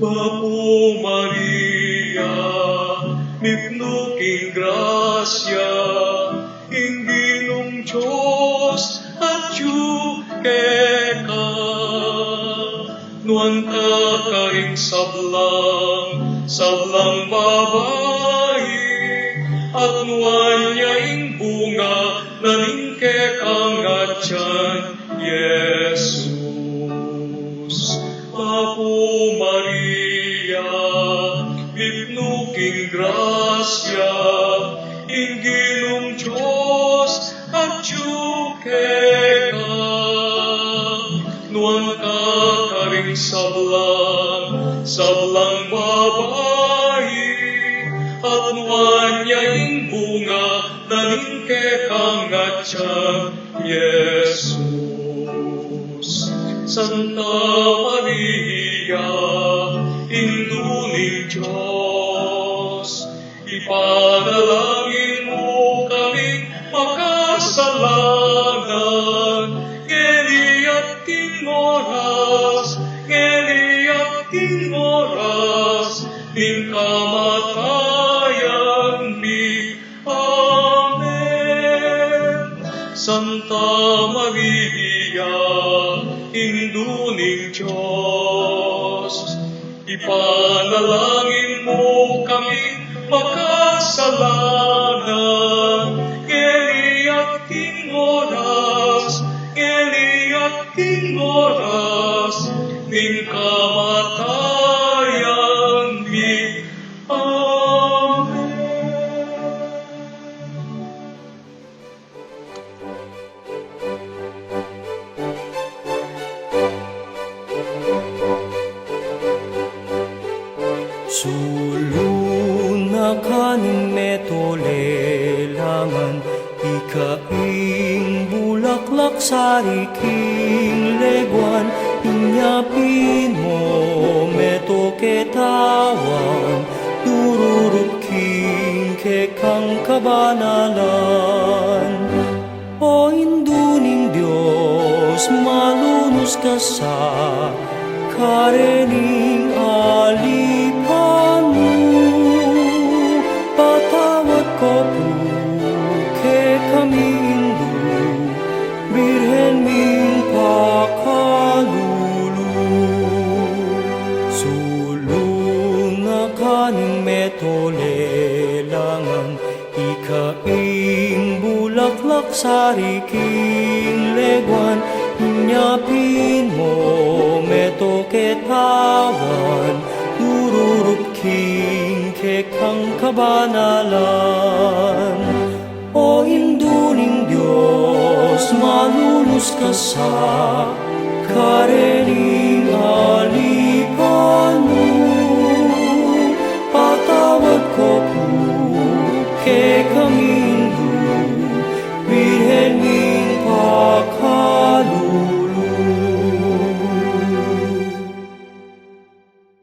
Bapo Maria, mipnuking grasya, Inginong Diyos at ka, nuan ka kaing sablang babae, at nuan niyaing bunga, nalingke kang atyan, Jesus. Bapo Maria, mipnuking grasya, Inginong Diyos at ka, nuan ka karing sablang babae, at nuan niyaing bunga, nalingke kang atyan, Jesus. Santa Maria, Induning Diyos, ipanalangin mo kaming makasalanan, ngeliat oras, ning kamatayan mi. Amen. Santa Maria, Induning Diyos, ipanalangin mo kami makasalanan, ngeliat oras, ning kamatayan mi. Amen. Suluna kaning metolelangan, ikaing bulaklak sariking leguan, inyapin mo meto ketawan, dururuking kekang kabanalan. O Induning Diyos, malunus ka sa karening alipan mo, patawad ko po ke kami Indu, Birhen ming pakalulu. Sulong na kaning metolelangan, ikaing bulaklak sariking leguan, inyapin mo meto ketawan, dururuking kekang kabanalan. O Induning Diyos, malulus ka sa karening